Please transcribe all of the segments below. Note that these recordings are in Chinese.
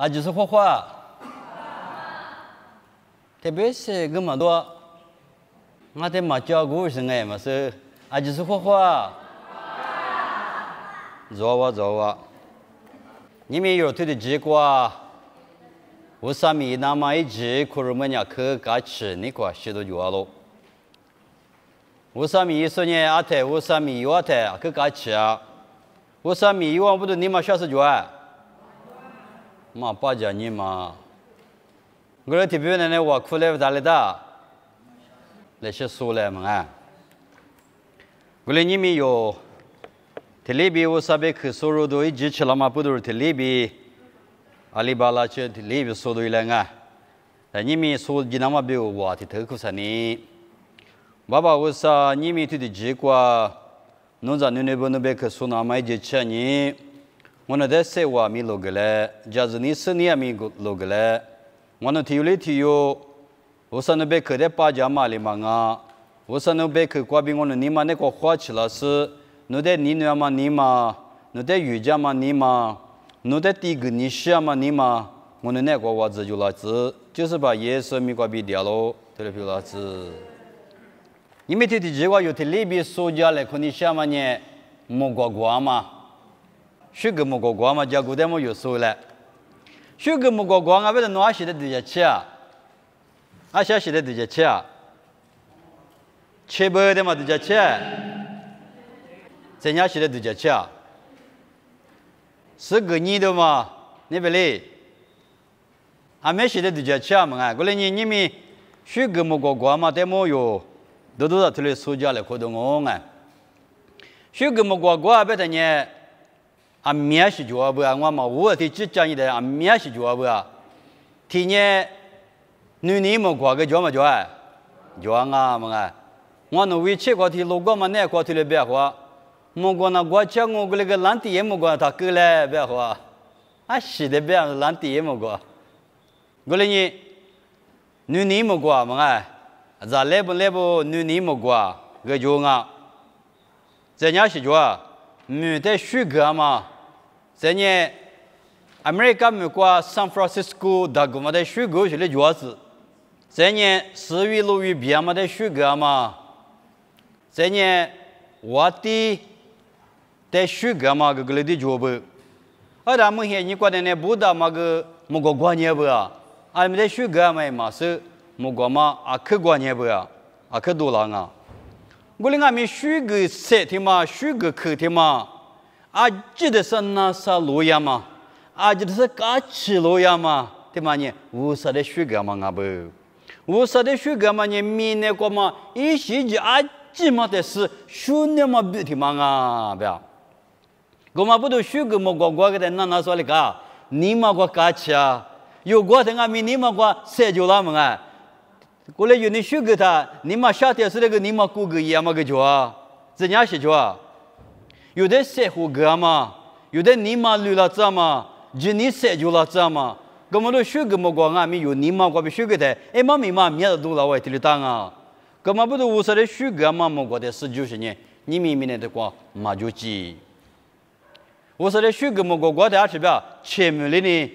啊，就是画画。特别是这么多，我在嘛教故事哎嘛是，啊就是画画。做啊，你们有对的结果，为什么那么一直可是么样去干吃你个许多做了？为什么说呢？阿太，为什么有阿太去干吃啊？为什么有不都你们小时做啊？嘛不讲你嘛，我这边呢我苦来不打来的，那些说来嘛啊，我来你们有。特里比我sabe que收入都一直吃了嘛，不都是特里比阿里巴巴去特里比收入来啊？但你们收入那么比我的特苦啥呢？爸爸我说你们对的结果，农家女不能别去收那么一直吃呢？我那在说话没录个嘞，假如你是你也没录个嘞，我那提有，我说那别去的八家嘛里嘛啊，我说那别去挂比我那你妈那个花吃了是。侬在你那嘛你嘛，侬在瑜伽嘛你嘛，侬在第个你是嘛你嘛，我那个娃子就老子，就是把耶稣米挂比掉了，对了，比老子。你们听的这话有的里边说家来，看你下嘛呢，莫挂挂嘛，许个莫挂挂嘛，叫古代莫有说了，许个莫挂挂啊，为了侬阿写的对下吃啊，阿写的对下吃啊，吃不的嘛对下吃。在家写的对家吃啊，是个你的嘛？你不嘞？还没写的对家吃嘛？啊，过来你们学个么个嘛？但么有，多少出来暑假来活动我啊？学个么个别的呢？啊，面是做不啊？我嘛，我的只讲一的啊，面是做不啊？天呢，你么个做么做啊？做啊嘛啊！我那为吃过的路过嘛，那过的了别话。莫过那国家我那个蓝地也莫过他过来别话，啊是的别蓝地也莫过，过来你莫过嘛哎，咱来不你莫过，个就啊，在家是做，没得许可嘛，在呢，America 莫过 San Francisco 大个嘛的许可是来做事，在呢4月6月边嘛的许可嘛，在呢我的。在许个嘛个来的做不，咱们现你觉得呢？不打嘛个莫个过年不啊？俺们在许个嘛是莫个嘛啊去过年不啊？啊去多了啊！我哩俺们许个晒天嘛，许个去天嘛，啊记得是那啥路呀嘛？啊记得是嘎起路呀嘛？对嘛呢？无啥的许个嘛啊不？无啥的许个嘛呢？明那个嘛，一时就啊记嘛的是兄弟嘛比天嘛啊不要？我们不都学个么个的那说的个，你们个干吃啊？有个的俺们你们个晒就了么啊？过来有你学个他，你们夏天是那个你们过个夜么个做啊？怎样是做啊？有的晒胡个嘛，有的你们绿了怎么？就你晒就了怎么？我们都学个么个俺们有你们个别学个的，哎妈咪嘛面子多了我这里当啊，我们不都无啥的学个嘛么个的19年，你明明的个嘛就记。我说的学个么个国家是吧？前面的呢，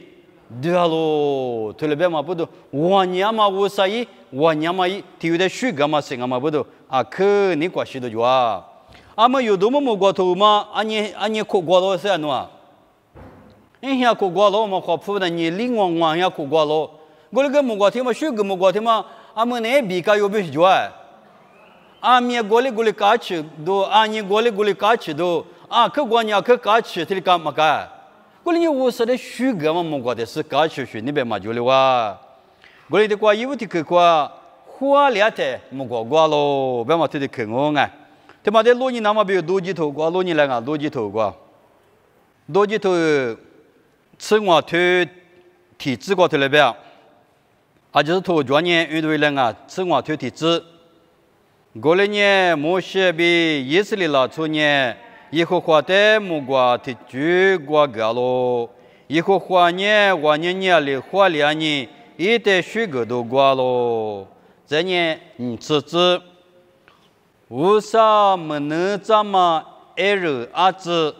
对喽，特别嘛不都，我娘嘛我啥意，我娘嘛体育的学个嘛是嘛不都啊？可你关系的就啊，俺们有多么个头嘛？俺你过过了是喏啊？人家过过了嘛，好普的你另外人过过了，我那个么个天嘛学个么个天嘛，俺们那比较有必要啊？俺们过来干吃都，俺你过来干吃都。啊，去过年去干吃，这里干嘛干？我哩我说的许个嘛，莫过的是干吃去，你别嘛就了哇。我哩的过有的去过花莲的莫过喽，别嘛这里去我啊。他妈的罗尼那么比多几头过，罗尼来啊，多几头过，多几头吃我腿体质过头了别？啊，就是头专业运动员啊，吃我腿体质。过来呢，莫些比以色列老出呢。以后花的木瓜的猪瓜个咯，以后花呢，我年里花2年，一代水果都瓜咯。这呢，吃，为啥没能这么2子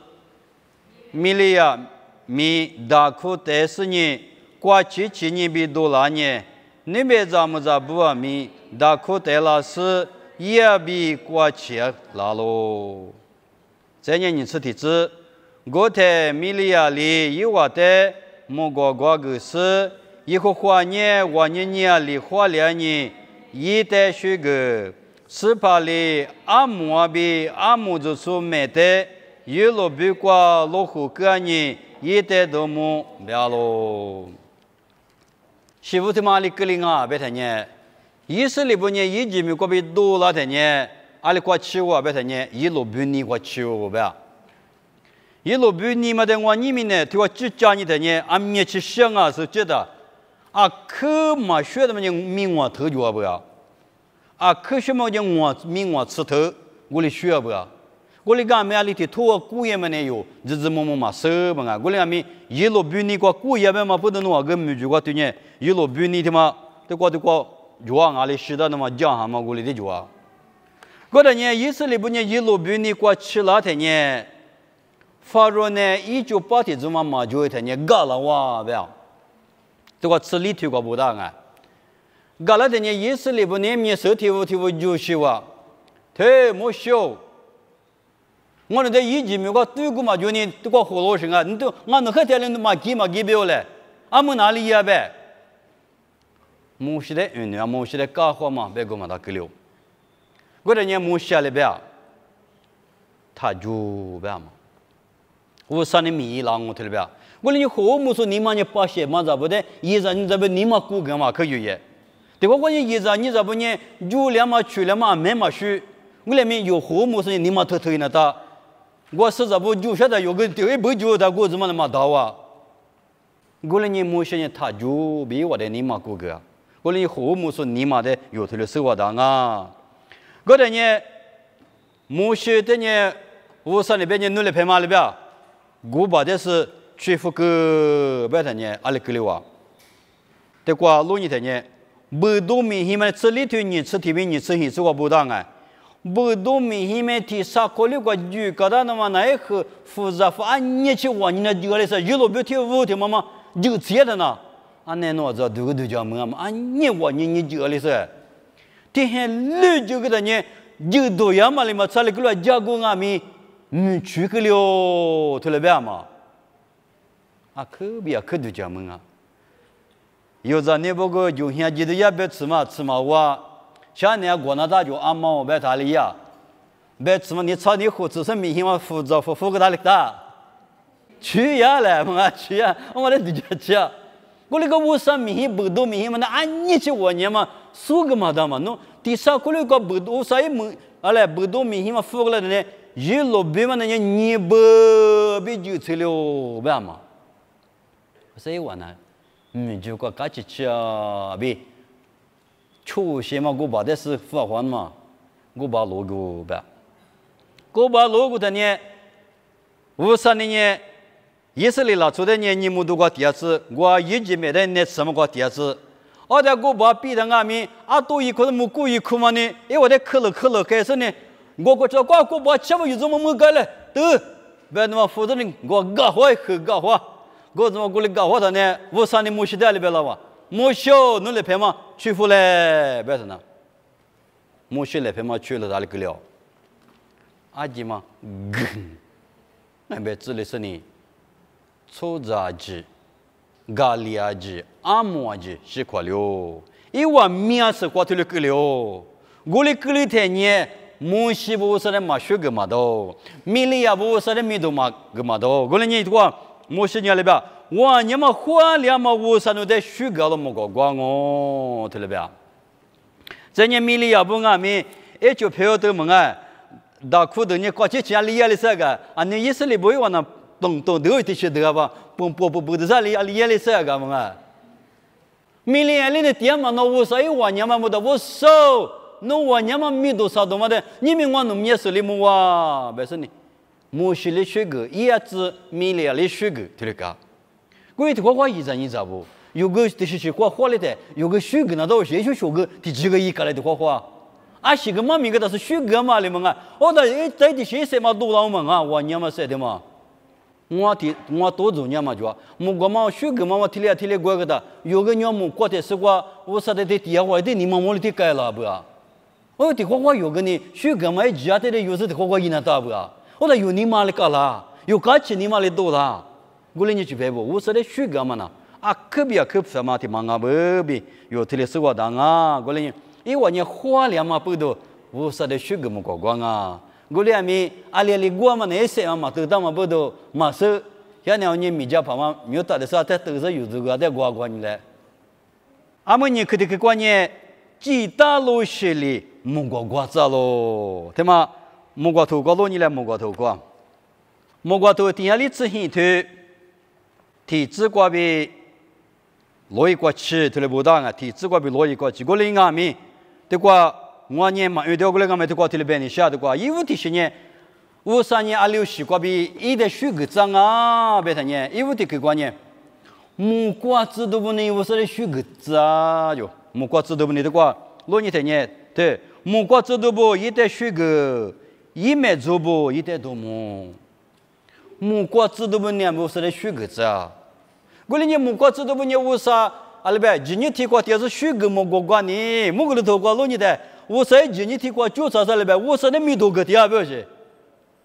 米利亚米大库但是呢， qua chỉ nhị bị đô la nhé nên bây giờ mà ra bùa mi đã có thể là sự也比过去拉喽。这年你吃的子，我在米利亚里有我的莫个个是，以后花年我年里花两年，一代学个，是怕里阿木比阿木就是没得，有了比过落后个年，一代都没了喽。媳妇他妈里格林啊，别太年。以色列不呢，以前美国被多了的呢，阿里过去我别的呢，一路不尼过去我呗，一路不尼嘛的我你们呢，对我只讲你的呢，俺面去想啊是觉得，啊可嘛学的么呢，命我头就不呀，啊可学么呢我命我吃头，我哩学不呀，我哩讲咩里头托古爷们呢有，日日么嘛手嘛啊，我哩讲咪一路不尼过古爷们嘛不能弄个米就过对呢，一路不尼的嘛，对过。juang ali shida nama jang hama guli de jua goda ne yisli bunye yilu buni kwa chila the ne faro ne i ju party zuma ma jo the ne gala wa ba to kwa chili tu kwa boda nga gala de ne yisli bunye mi so ti wo ju shi wa the mo show ngone de yi ji mi kwa tu gu ma jo ni to kwa ho lo shin ga ni to nga no kha te le ma gi be le amu na li ya be木是的，木是的，搞好嘛，别个嘛他去了。我这年木下来别，他就别嘛。我上的米浪我听了别，我那你后木说你嘛你把些嘛咋不的？一日你这不你嘛顾个嘛可有耶？对吧？我你一日你这不呢？就两嘛去了嘛没嘛去，我那边有后木说你嘛偷那他，我实在不就晓得有个对不就他过怎么那么大啊？我那年木些呢他就比我的你嘛顾个。我哩后母说你妈的有头的手话当啊，我的呢，母学的呢，我上那边呢努力拍马里边，我把的是全副个白的呢，阿里格里哇，这个路你的呢，不多明显嘛，这里头你吃这边你吃很少不当啊，不多明显嘛，提啥考虑过就搞到那么那一个复杂复按你去玩你那这个嘞是，一路别提五天妈妈就接的呢。俺那哪子都叫么嘛？俺你我你这里是，天天累就个的呢，就多样嘛哩嘛，查理个来加工俺们，去个了，对了别嘛？啊，可别可都叫么啊？有在那不个就现在都也别吃嘛我，像那国那大就俺妈别他里呀，别吃嘛你炒你火只是明显嘛复杂复个大力大，去呀来嘛去呀，我来都叫去呀。我那个我上明显不多明显嘛，那俺你去我年嘛，说个嘛的嘛，喏，第三个那个不多，啥也没，阿来不多明显嘛，复过来的呢，一路别嘛那些你不别就吃了，别嘛，所以我呢，就个搞起吃啊，别，出些嘛，我把的是发还嘛，我把路过别，我把路过的呢，我上的呢。以色列拿出的呢，你们都个第二次，我一直没得那什么个第二次。我在我把比的俺们啊多一块没过一块嘛呢，因为我在克了开始呢，我这我把吃不有这么没干了，都别那么负责任，我搞坏，我怎么过来搞坏他呢？我上的没时间里边了哇，没小弄来拍嘛，去回来别是呢，没学来拍嘛去了哪里去了？阿姐嘛，那边这里是你。粗杂子、咖喱子、阿摩子是quoi了？因为面是quoi头了个了，我哩个哩天呢，木西不是的嘛学个嘛都，米里亚不是的米都嘛个嘛都，我哩你这个木西伢里边，我你嘛花两嘛我是那在学个了么个光哦，对了边，这年米里亚不俺们也就票都么啊，大裤子你过去钱里亚里啥个，啊你意思里不会往那。动都有这些的吧，不的啥里里里啥个嘛？米里里的店嘛，那我说我娘嘛没得我收，那我娘嘛米多少多嘛的，你们我弄面手里么哇？别说你，莫是里学个，也只米里里学个，对了个。我一天花一张你知不？有个就是花里的，有个学个那都是学个，第几个一个来的花。啊，是个嘛，米个都是学个嘛里嘛啊，我的在的学什么多了嘛啊，我娘嘛说的嘛。我多做年嘛就，木瓜嘛学个嘛提来过个的，有个鸟木瓜的是瓜，我说的底下话的你们莫里的改了不啊？我的花有个呢，学个嘛一家的有时的花一那大不啊？我说有你妈的干啦，有价钱你妈的多啦，我来你去陪我，我说的学个嘛呢，啊可比什么的嘛啊不比，有提来是瓜当啊，我来你，因为你花两嘛不多，我说的学个木瓜光啊。我俩咪阿里里过嘛那些嘛都当嘛不都嘛是，现在你米家旁嘛没有打的时候，他都是有这个在过你来。阿么你可得去过呢，几大路线里木瓜子咯，对吗？木瓜头瓜咯你来木瓜头瓜，木瓜头底下里只很头，体质瓜比罗一瓜吃，头来不当啊，体质瓜比罗一瓜吃，过来阿咪，对瓜。我年嘛，有的过来我们都过去了半年，晓得过。15年，53年26过比一的水个涨啊，别他年，15过年，木瓜子都不能50的水个涨哟，木瓜子都不能的过，6年年对，木瓜子都不一的水个，1枚做不一的多么，木瓜子都不能50的水个涨，过来年木瓜子都不能50，阿拉别今年提过电视水个木瓜呢，木个的头瓜6年的。我说今年提过9啥了呗，我说的没多个第二表是，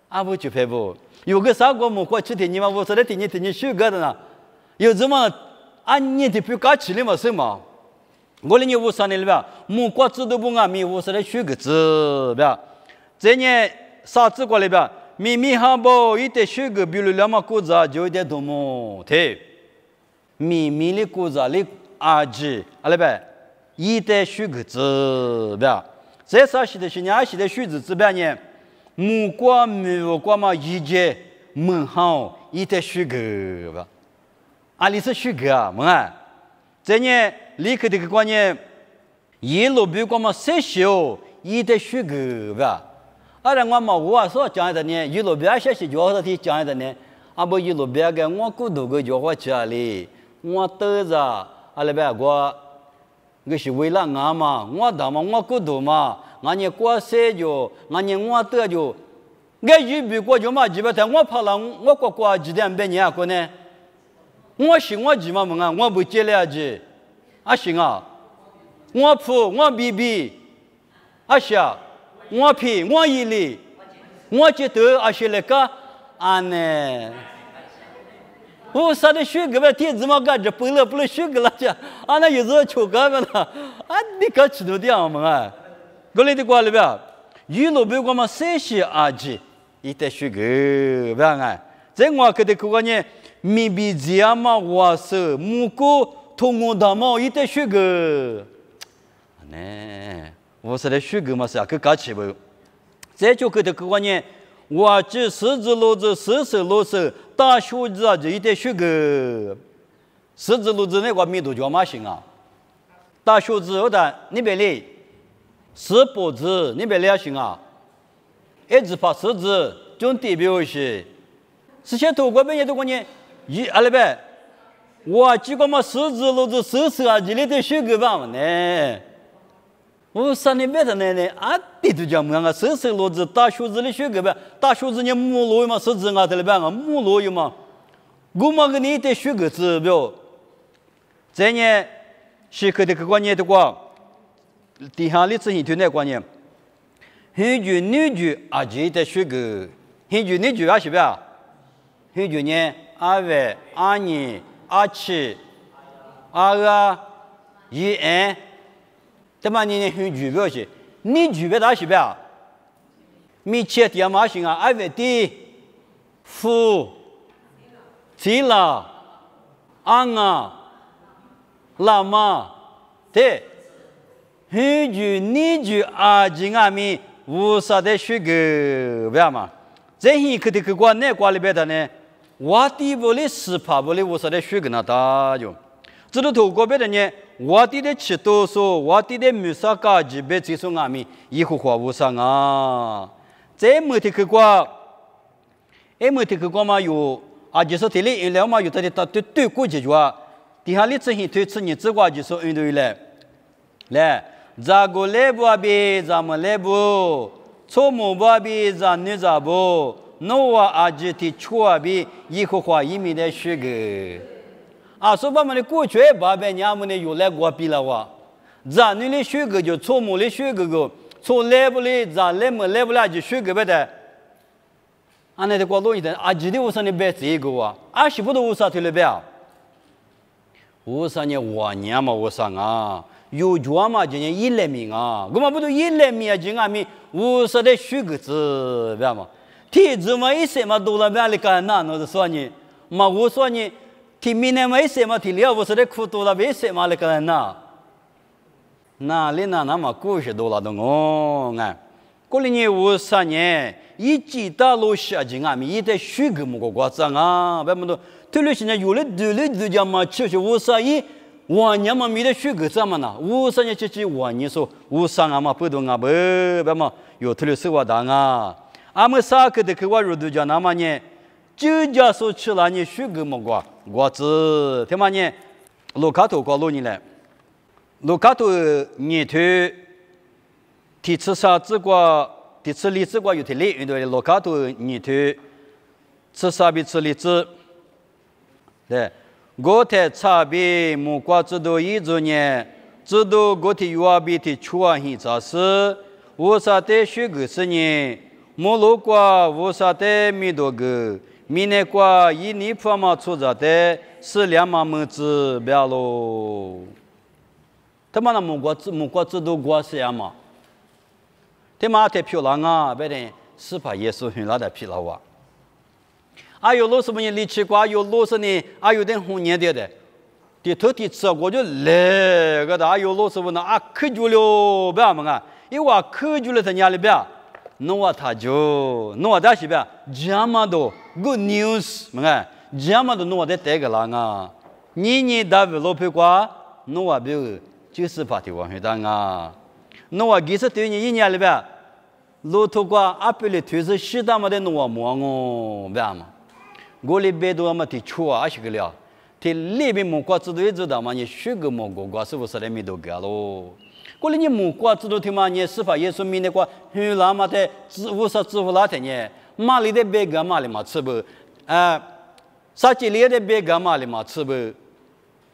啊不就拍不，有个啥个木瓜吃的你嘛，我说的天天学个的呢，有这么按年的不搞起来嘛是嘛？我的你53年了呗，木瓜子都不按米，我说的学个字呗，这年啥子过来呗？米汉堡一点学个，比如两毛股子就一点多么？对，米的股子的阿吉，阿来呗。一代学个字吧，这啥时的是伢时的学字字边呢？木瓜嘛，一节门好一代学个吧，啊，你是学个啊？么啊？这呢，立刻这个观念，一路比光嘛三小一代学个吧，啊，然我嘛我说讲的呢，一路比些是教的题讲的呢，啊不一路比个我古多个教话家里，我得着阿拉别个。个是为了俺嘛，我大嘛，我孤独嘛，俺也过生就，俺也我得就，俺一比过就嘛，基本上我怕了，我过几天半年过呢，我行我急嘛么啊，我不接了去，啊行啊，我扑我比比，啊是啊，我皮我一里，我觉得啊是那个啊呢。我啥的学个呗，天子嘛干着不了学个了去，啊那有时候求个呗啦，啊你搞起头的嘛啊，过来的过来呗，一路别个嘛30阿几，一代学个呗啊，在我可得个呢，米比这样嘛，我是木果通过大嘛一代学个，呢，我说的学个嘛是啊，可搞起不，再就可得个呢。我这十字路子大学子啊，就一点学个十字路子那个密度叫嘛行啊？大学子后头你别来，十步子你别来行啊？一直把十字就代表是，之前透过本也透过呢，阿拉呗，我这个嘛十字路子啊，这里得学个吧呢？我3年半的呢，啊，地都讲么样啊？手骡子大学子的学个呗，大学子你木罗嘛，手指啊的了呗啊，木罗有嘛？我嘛个你得学个字标，这呢是可的个观念的话，底下里自己推那观念，很久女句啊，就得学个，很久女句啊是吧？很久呢，阿伟、阿二、阿七、阿二、一安。这么你很具备些，你具备哪些吧？米切底下马行啊，艾维蒂、夫、提拉、安啊、拉玛，对，很具你具阿金阿米无啥的学个，不要嘛？这一刻的个关内关里边的呢，我地不里是怕不里无啥的学个那大就，这都透过别的呢。我的吃多少，我的没啥价值，别接受俺们以后花无啥啊。这没得去过，没得去过嘛有啊，就是这里饮料嘛有的对过节话，底下里这些推吃你这个就是运动来，来，咋个来不比咱们来不，错么不比咱女咋不，诺瓦阿吉的错比耶和华一米的虚个。啊，说把我们的过去把别人们的有来过比了哇，咱女的虚个就错母的虚个，错来不来，咱来么来不来就虚个不的。俺那的过路一点，阿吉的我说你别这个哇，阿西不都我说的了别？我说你晚年嘛，我说啊。有脚嘛，今年1来米啊，我们不都1来米啊？今年米50的虚个字，别嘛？体质嘛一些嘛多了，别里干那，我是说你，嘛我说你，体明年嘛一些嘛体250的苦多了，别些嘛里干那，那里那嘛故事多了的哦，哎，过了年50年，一记大路下今年米一得虚个么个瓜子啊，别么都，对了现在有了对了就讲嘛，就是51。晚年嘛，没得虚个子嘛呐，50年去晚年说50啊嘛，不懂啊不，别嘛有头的生活当啊，俺们啥个的去我入都讲那么呢，就家说吃了你虚个么瓜瓜子，他妈呢，路卡头搞路你来，路卡头你头，提吃啥子瓜，提吃荔枝瓜有提荔，因为路卡头你头，吃啥比吃荔枝，对。我太差别木瓜制度一周年，制度我的有比的出啊很扎实，我啥的学个是呢？木路瓜我啥的没多个，明年瓜一年破嘛出着的是2万亩子不要喽。他妈那木瓜制度瓜是呀嘛？他妈太漂亮啊！别人是怕耶稣很老的疲劳啊。啊有老师们力气瓜，有老师呢，啊有点红年的，的头的吃我就来个的，啊有老师们呢啊渴住了，不要么啊，因为渴住了他家里边，弄我他就弄我大西边，这么多 good news 么啊，这么多弄我的带个啦啊，你大不老皮瓜，弄我表就是怕的往回当啊，弄我其实对你一年里边，老头瓜阿贝里推是西大么的弄我忙哦，不要么。我里边都嘛的错啊，是个了，的里边木瓜子都一直到嘛，你学个木瓜是不是来没都干喽？过了你木瓜子都听嘛，你是怕耶稣明的瓜，很拉嘛的，我说支付拉的呢，马里的别个马里嘛吃不，啥子里的别个马里嘛吃不，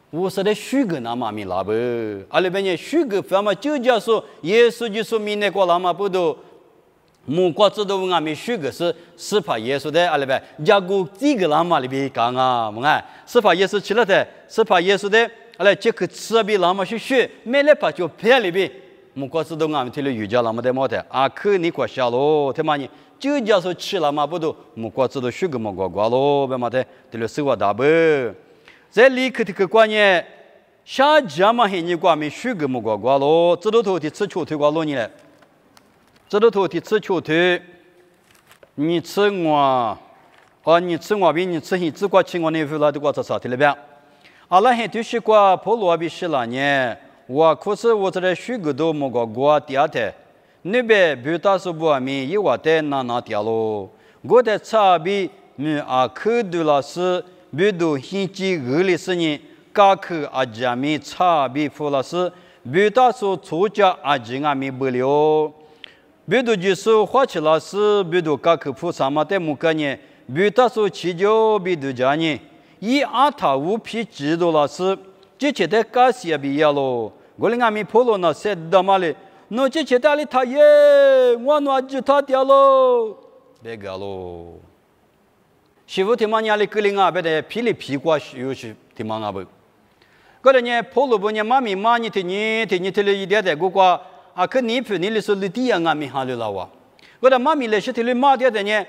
我说的学个那嘛没拉不，阿里边呢学个反嘛就叫说耶稣就说明的瓜拉嘛不都。木瓜子都我们学个是怕耶稣的，阿里边加古几个喇嘛里边讲啊，么啊，是怕耶稣吃了的，是怕耶稣的，阿来这个吃比喇嘛去学，没来把就偏里边木瓜子都我们听了瑜伽喇嘛的么的，啊，可你快下喽，他妈呢，就叫说吃喇嘛不都木瓜子都学个木瓜喽，别么的，听了生活大不，在里克这个观念，下家嘛黑你瓜没学个木瓜喽，这都头的吃球推瓜喽你来。这里头的吃球头，你吃我，你吃我比你吃很，只管吃我那份了，都管这啥的了呗？阿拉还都是管普罗比是了呢，我可是我这里学个都没个过第二天，那边不打算不面，一话的那掉喽，我的差别没阿克多老师，不都很几个的事呢，嘎克阿家没差别普老师，不打算出家阿家阿没不了。别都就是花起老师，别都各科普上嘛的木个呢，别打说起就别都家呢，以阿他无皮制度老师，这些的干些必要咯。我们阿弥婆罗那些的嘛嘞，那这些的里他耶，我那就他掉咯，别个咯。师傅听嘛伢里个人啊，别的霹雳皮瓜有时听嘛阿不，个人呢婆罗不呢妈咪妈你听你了一点的个瓜。啊，可你说你说的第样啊，没好了啦哇！我的妈咪来说的妈的呢，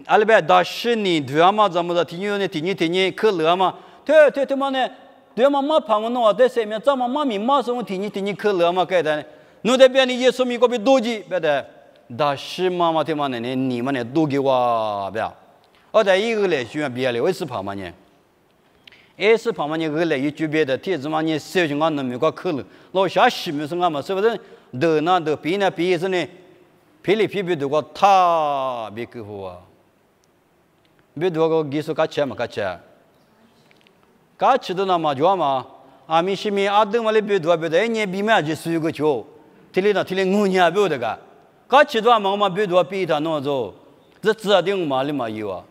阿拉边大十年对啊嘛，怎么的？听你可乐嘛？对嘛呢？对嘛妈怕我弄啊，在上面怎么妈咪妈说我听你可乐嘛？该的，侬在边你耶稣咪个别多几别的，大十妈妈对嘛呢？你们呢多给我别，我在一个来喜欢别了，为是怕嘛呢？也是怕嘛呢？个来一句别的，天子嘛呢？小心我弄没个可乐，老下西没说俺嘛，是不是？得那得比那比是呢，霹雳皮比多个他别个好啊，别多个技术卡切嘛卡切，卡切的那么多嘛，阿米西米阿登嘛哩别多别的，你比嘛就属于个球，听哩我年别的个，卡切的嘛别多比他弄做，这指定嘛里嘛有啊，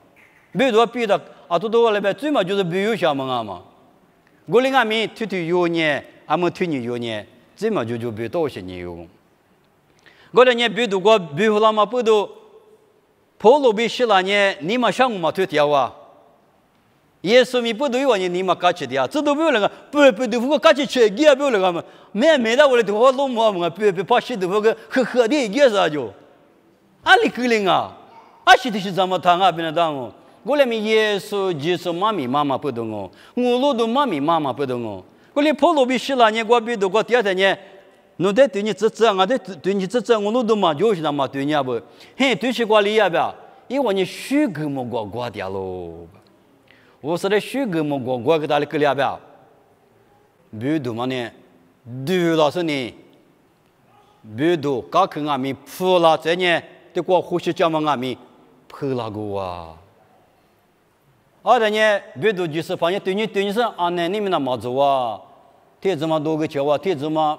比如说比的啊，多那边最嘛就是旅游项目啊嘛，我另外面推游呢，俺们推你游呢，最嘛就比多些年有。我的呢比如过比如那么不多，跑路比西那呢，你嘛项目嘛推掉啊。耶稣咪不对我你嘛搞起的啊，这都不有那个不对，我搞起吃鸡啊不有那个嘛，没到我的头发弄么嘛，不把西头那个喝的一个啥就，啊你可怜啊，啊是的是怎么谈啊别人当哦，我来咪耶稣妈妈不懂哦，我路都妈妈不懂哦，我连跑路比西那年我比都我第二天呢，侬得对你这我得对你这我路都嘛就是那么对你不，嘿对起过里呀不，因为你虚个么过掉喽。我说的虚个么我给他的个了不？比如嘛呢，对老师呢，比如刚看俺们铺了这呢，得过呼吸叫嘛俺们铺了个啊。二的呢，比如就是发现对你是俺那你们那么做啊，天怎么多个桥啊，天怎么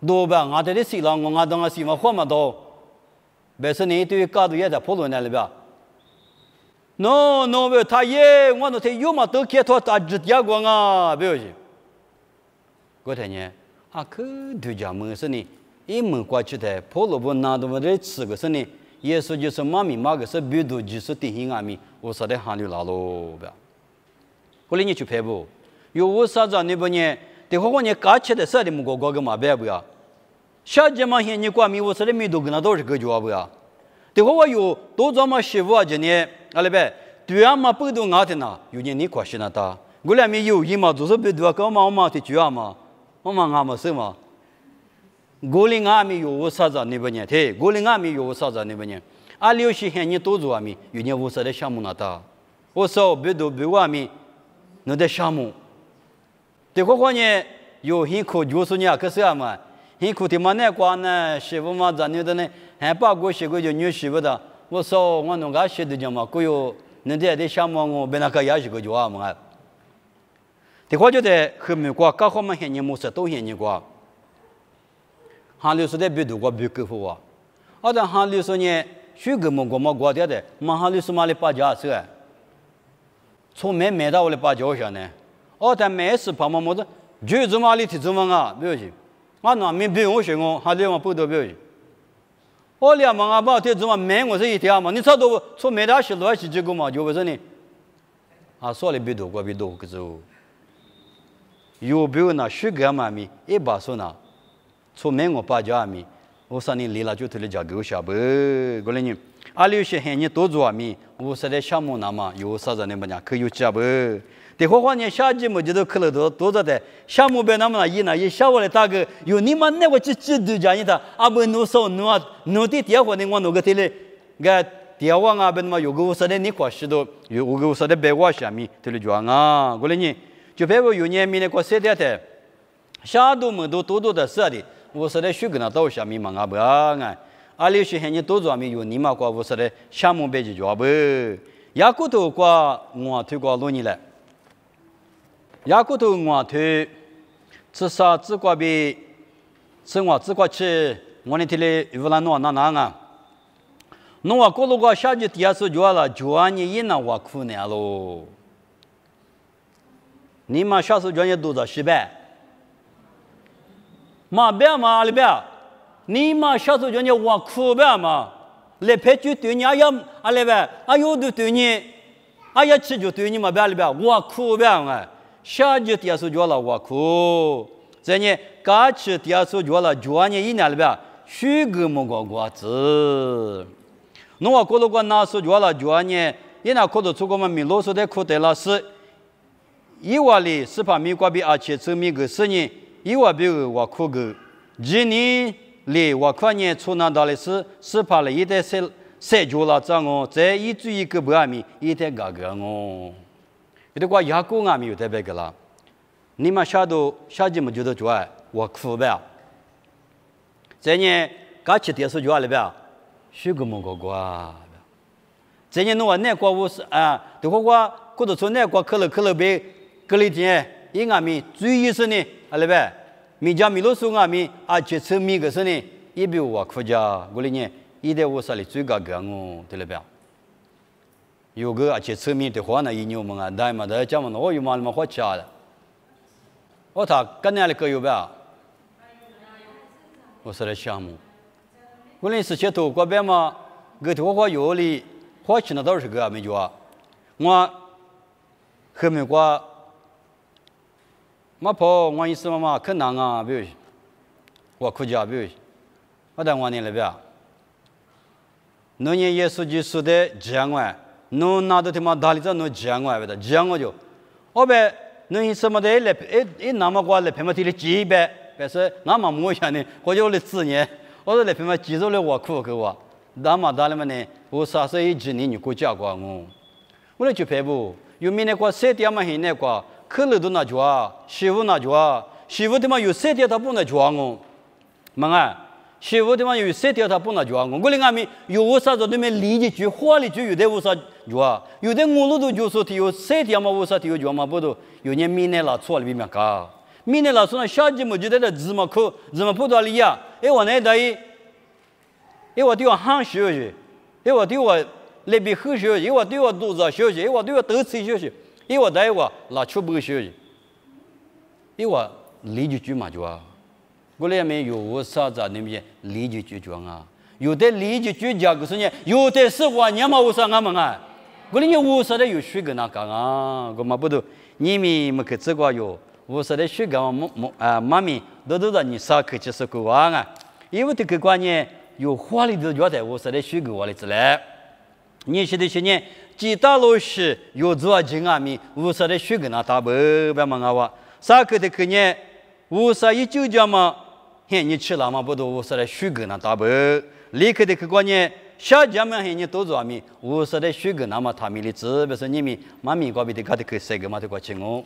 多吧？俺这里西郎我俺当俺西嘛花嘛多，但是呢对高度也在铺路那里边。no 他也我那天有嘛都给他打直接过啊，不要紧。我听呢，啊可对家门是呢，一门过去的，跑路不拿到我这吃个是呢，耶稣就是妈咪妈个是比如就是定性阿咪，我说的喊你拉喽不？后来你去拍不？有我啥子你不呢？等会我呢搞起的啥的么个嘛白不呀？下节嘛现你过咪我说的没都跟他都是个脚不呀？等会我有多少嘛媳妇啊今年？阿拉呗，对啊嘛，不都俺的呐，有年你关心那他，我俩没有意嘛，就是别对啊，搞嘛我嘛的对啊嘛，我嘛俺们是嘛，我哩俺们有我啥子你不呢？对，我哩俺们有我啥子你不呢？阿刘些现你多做阿米，有年我说的项目那他，我说别都别我阿米，那的项目，对我呢有辛苦就是呢，可是啊嘛，辛苦的嘛那关呢，媳妇嘛咱女的呢，还把过媳妇就女媳妇的。我说我弄个写的叫嘛，各有人家的项目我本来可也是个叫啊嘛，的话就得后面过，刚好嘛现年模式都现年过，韩流说的别读过别够付啊，而但韩流说呢，许个么过掉的，嘛韩流说嘛的把家是，从买到我的把家上呢，而但买是怕么子，就这么里提这么啊，不要紧，我那没不用学我，韩流嘛不多不要紧。我俩嘛，俺爸爹怎么买我这一条嘛？你差多从买点西路去这个嘛，就不是呢？啊，说了别多过别多个走，有别那许个嘛咪，一把说那，从买我把家咪，我说你离了就头的家狗下不？过来呢，阿有些很你多做咪，我说的项目那嘛，有啥子呢么讲可有家不？的话呢，下季么就都去了多着的，项目别那么一那一下午来大个，有你们那个去都讲你的，啊不弄手弄啊弄的电话呢我弄个天嘞，个电话啊别那么有个我说的你关系都有我说的白话下面天嘞讲啊，过来呢就别我有年米那个谁的，下都么都多的事的，我说的许个那到下面嘛啊不啊，阿里些你多做咪有你嘛过我说的项目别就叫不，雅骨头过我推过罗尼来。雅骨头我推，至少只管比，生活只管吃，我那天嘞乌兰诺那啊，侬话过了个下季第二次就了，就按你一那话苦难喽。你嘛下次就你多少失败，嘛别嘛里边，你嘛下次就你话苦别嘛，来拍就对你哎呀啊里边，哎呦都对你，哎呀吃就对你嘛别里边，话苦别嘛。下季第二次就了我苦，这呢，刚去第二次就了，就按你一年里边，许个么个瓜子，侬话过了个那时就了，就按你一年考到出国嘛，米老师的课得了是，一万里是怕米瓜比而且证明个是呢，一万比我苦个，今年里我看你出南到的是怕了一代塞住了这哦，这一注意个不阿米，一代嘎个哦。这个雅古阿米有特别个啦，你们下季么觉得主要我苦呗，这呢刚去电视剧里边，许个么个瓜，这呢侬话那瓜我是啊，这个瓜或者说那瓜可乐呗，隔了天一阿米最意思呢，啊里边，米家米罗苏阿米啊去吃米个是呢，一比我苦家，我哩呢一点五十里最高个我对了吧？有个而且侧面的话呢，一牛们啊，但嘛的讲嘛，我有嘛那么花钱了，我他跟那里个有吧？我说的项目，我那是些头过边嘛，个头花有里花钱那都是个没有啊，我后面过。嘛跑，我意思嘛，可难啊，比如，我苦家比如，我等我年了别，农业耶稣基督的讲完，农拿到他妈大力子农讲完不的，讲我就，我呗，农意思嘛的来，那么过来，偏嘛提了几百，但是那么没想呢，我就来自年，我说来偏嘛记住了我苦个我，那么大了嘛呢，我31年你国家过我来就赔不，有明年过3点嘛现在过。可乐都拿抓，媳妇拿抓，媳妇他妈有3条他不拿抓我，妈啊，媳妇他妈有3条他不拿抓我，我连俺们有啥子对面理解句话里就有的有啥抓，有的我路都就说有3条嘛，有啥条抓嘛不都，有年明年拿错了比面高，明年拿错了下季么就在那芝麻口，芝麻葡萄里呀，我那等于，我对我喊学习，我对我那边喝学习，我对我肚子学习，我对我多吃学习。我待会拿出不学习，我理解句嘛就啊，我那边有啥子那边理解句讲啊，有的理解句讲个是呢，有的是我你嘛有啥俺们啊，我那有啥的有学个那讲啊，我嘛不都你们没去这个有，有啥的学个妈咪都在你啥去就是个话啊，因为这个关键有话里头觉得有啥的学个话里之类，你现在些呢？几大老师有做经啊咪，无啥的学个那大不别忙啊哇，啥个的去年无啥一就讲嘛，嘿你吃了嘛不都无啥的学个那大不，立刻的去过年下家嘛嘿你都做咪，无啥的学个那么他咪的字，不是你咪妈咪嗰边的搞的去谁个嘛都过请我。